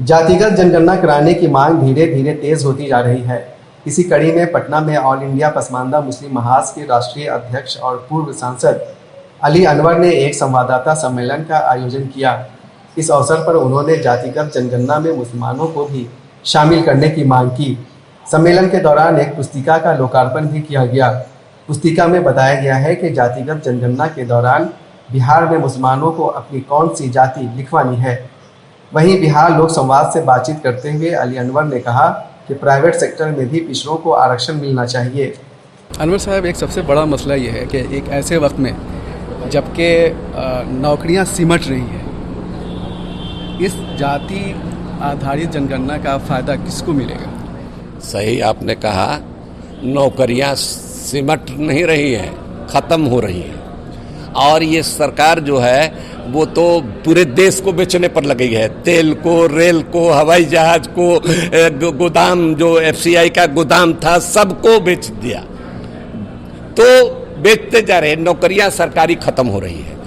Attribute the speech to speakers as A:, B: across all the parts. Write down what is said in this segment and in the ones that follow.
A: जातिगत जनगणना कराने की मांग धीरे धीरे तेज होती जा रही है। इसी कड़ी में पटना में ऑल इंडिया पसमानदा मुस्लिम महाज के राष्ट्रीय अध्यक्ष और पूर्व सांसद अली अनवर ने एक संवाददाता सम्मेलन का आयोजन किया। इस अवसर पर उन्होंने जातिगत जनगणना में मुसलमानों को भी शामिल करने की मांग की। सम्मेलन के दौरान एक पुस्तिका का लोकार्पण भी किया गया। पुस्तिका में बताया गया है कि जातिगत जनगणना के दौरान बिहार में मुसलमानों को अपनी कौन सी जाति लिखवानी है। वहीं बिहार लोक संवाद से बातचीत करते हुए अली अनवर ने कहा कि प्राइवेट सेक्टर में भी पिछड़ों को आरक्षण मिलना चाहिए।
B: अनवर साहब, एक सबसे बड़ा मसला ये है कि एक ऐसे वक्त में जबकि नौकरियां सिमट रही हैं, इस जाति आधारित जनगणना का फ़ायदा किसको मिलेगा?
C: सही आपने कहा, नौकरियां सिमट नहीं रही हैं, ख़त्म हो रही हैं। और ये सरकार जो है वो तो पूरे देश को बेचने पर लगी है। तेल को, रेल को, हवाई जहाज को, गोदाम जो एफसीआई का गोदाम था सबको बेच दिया। तो बेचते जा रहे, नौकरियां सरकारी खत्म हो रही है।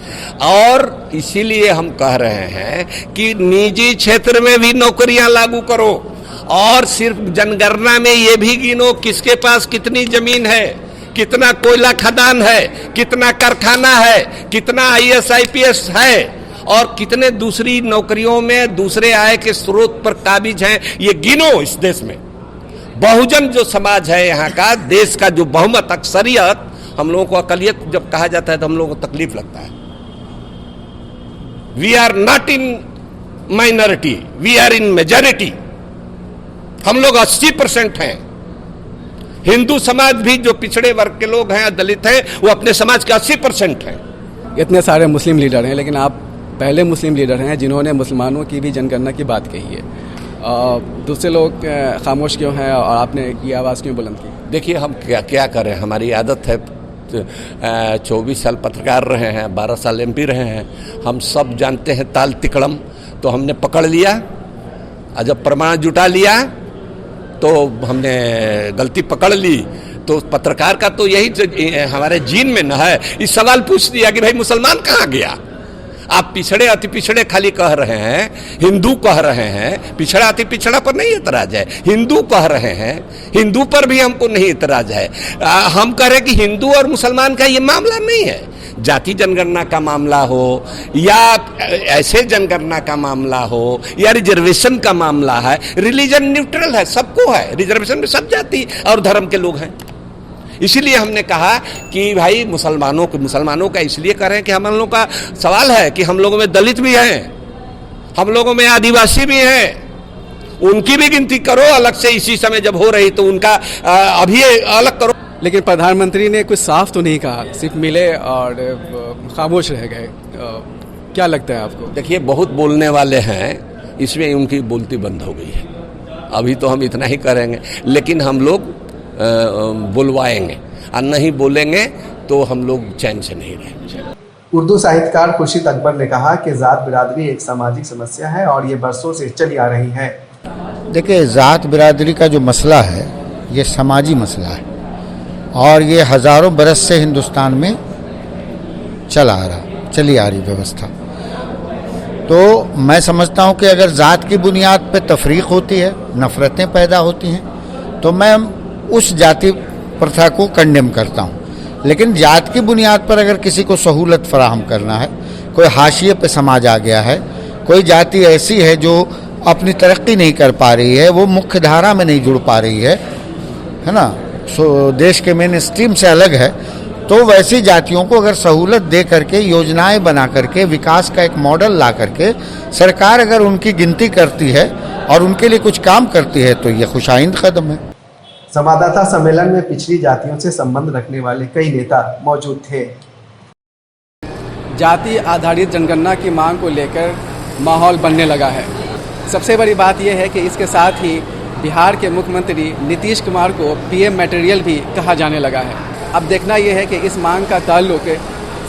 C: और इसीलिए हम कह रहे हैं कि निजी क्षेत्र में भी नौकरियां लागू करो और सिर्फ जनगणना में ये भी गिनो किसके पास कितनी जमीन है, कितना कोयला खदान है, कितना कारखाना है, कितना आईएएस आईपीएस है और कितने दूसरी नौकरियों में दूसरे आय के स्रोत पर काबिज हैं, ये गिनो। इस देश में बहुजन जो समाज है यहाँ का, देश का जो बहुमत अक्सरियत, हम लोगों को अकलियत जब कहा जाता है तो हम लोगों को तकलीफ लगता है। We are not in minority, we are in majority. हम लोग 80% हैं। हिंदू समाज भी जो पिछड़े वर्ग के लोग हैं, दलित हैं, वो अपने समाज के 80% हैं।
B: इतने सारे मुस्लिम लीडर हैं, लेकिन आप पहले मुस्लिम लीडर हैं जिन्होंने मुसलमानों की भी जनगणना की बात कही है। दूसरे लोग खामोश क्यों हैं और आपने ये आवाज़ क्यों बुलंद की?
C: देखिए, हम क्या करें, हमारी आदत है। 24 साल पत्रकार रहे हैं, 12 साल एमपी रहे हैं। हम सब जानते हैं ताल तिकड़म। तो हमने पकड़ लिया और जब प्रमाण जुटा लिया तो हमने गलती पकड़ ली। तो पत्रकार का तो यही हमारे जीन में न है। इस सवाल पूछ दिया कि भाई मुसलमान कहाँ गया? आप पिछड़े अति पिछड़े खाली कह रहे हैं, हिंदू कह रहे हैं। पिछड़ा अति पिछड़ा पर नहीं इतराज है, हिंदू कह रहे हैं, हिंदू पर भी हमको नहीं इतराज है। हम कह रहे हैं कि हिंदू और मुसलमान का ये मामला नहीं है। जाति जनगणना का मामला हो या ऐसे जनगणना का मामला हो या रिजर्वेशन का मामला है, रिलीजन न्यूट्रल है, सबको है। रिजर्वेशन में सब जाति और धर्म के लोग हैं। इसीलिए हमने कहा कि भाई मुसलमानों का इसलिए कह रहे हैं कि हम लोगों का सवाल है कि हम लोगों में दलित भी हैं, हम लोगों में आदिवासी भी हैं। उनकी भी गिनती करो अलग से। इसी समय जब हो रही तो उनका अभी अलग करो।
B: लेकिन प्रधानमंत्री ने कुछ साफ तो नहीं कहा, सिर्फ मिले और खामोश रह गए। क्या लगता है आपको?
C: देखिए, बहुत बोलने वाले हैं, इसमें उनकी बोलती बंद हो गई है। अभी तो हम इतना ही करेंगे, लेकिन हम लोग बुलवाएंगे और नहीं बोलेंगे तो हम लोग चैन से नहीं रहेंगे।
A: उर्दू साहित्यकार खुर्शीद अकबर ने कहा कि ज़ात बिरादरी एक सामाजिक समस्या है और ये बरसों से चली आ रही है।
D: देखिए, ज़ात बिरादरी का जो मसला है ये समाजी मसला है और ये हज़ारों बरस से हिंदुस्तान में चली आ रही व्यवस्था। तो मैं समझता हूँ कि अगर ज़ात की बुनियाद पे तफरीक होती है, नफ़रतें पैदा होती हैं, तो मैं उस जाति प्रथा को कंडेम करता हूँ। लेकिन जात की बुनियाद पर अगर किसी को सहूलत फराहम करना है, कोई हाशिए पे समाज आ गया है, कोई जाति ऐसी है जो अपनी तरक्की नहीं कर पा रही है, वो मुख्य धारा में नहीं जुड़ पा रही है ना, देश के मेन स्ट्रीम से अलग है, तो वैसी जातियों को अगर सहूलत दे करके, योजनाएं बना करके, विकास का एक मॉडल ला करके सरकार अगर उनकी गिनती करती है और उनके लिए कुछ काम करती है तो ये खुशाइंद कदम है।
A: संवाददाता सम्मेलन में पिछड़ी जातियों से संबंध रखने वाले कई नेता मौजूद थे।
B: जाति आधारित जनगणना की मांग को लेकर माहौल बनने लगा है। सबसे बड़ी बात यह है कि इसके साथ ही बिहार के मुख्यमंत्री नीतीश कुमार को पीएम मटेरियल भी कहा जाने लगा है। अब देखना यह है कि इस मांग का ताल्लुक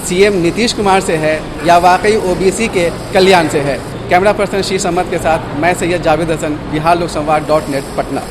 B: सीएम नीतीश कुमार से है या वाकई ओबीसी के कल्याण से है। कैमरा पर्सन शीश अहमद के साथ मैं सैयद जावेद हसन, बिहार लोक संवाद .net पटना।